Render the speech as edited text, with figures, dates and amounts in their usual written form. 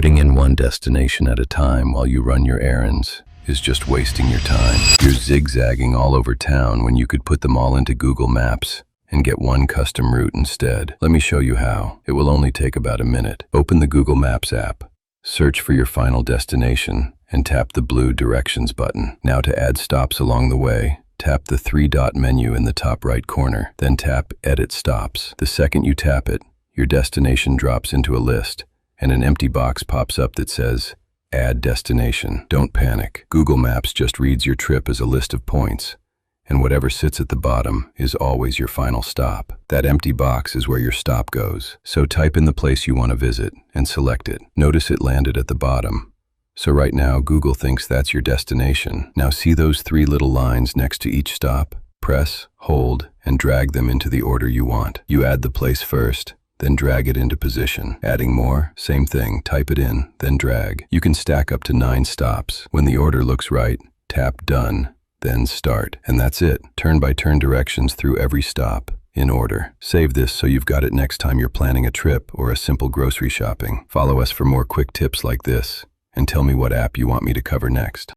Putting in one destination at a time while you run your errands is just wasting your time. You're zigzagging all over town when you could put them all into Google Maps and get one custom route instead. Let me show you how. It will only take about a minute. Open the Google Maps app, search for your final destination, and tap the blue directions button. Now to add stops along the way, tap the three-dot menu in the top right corner, then tap Edit Stops. The second you tap it, your destination drops into a list, and an empty box pops up that says, Add Destination. Don't panic. Google Maps just reads your trip as a list of points, and whatever sits at the bottom is always your final stop. That empty box is where your stop goes. So type in the place you want to visit and select it. Notice it landed at the bottom. So right now, Google thinks that's your destination. Now see those three little lines next to each stop? Press, hold, and drag them into the order you want. You add the place first, then drag it into position. Adding more, same thing, type it in, then drag. You can stack up to 9 stops. When the order looks right, tap Done, then Start. And that's it. Turn-by-turn directions through every stop, in order. Save this so you've got it next time you're planning a trip or a simple grocery shopping. Follow us for more quick tips like this, and tell me what app you want me to cover next.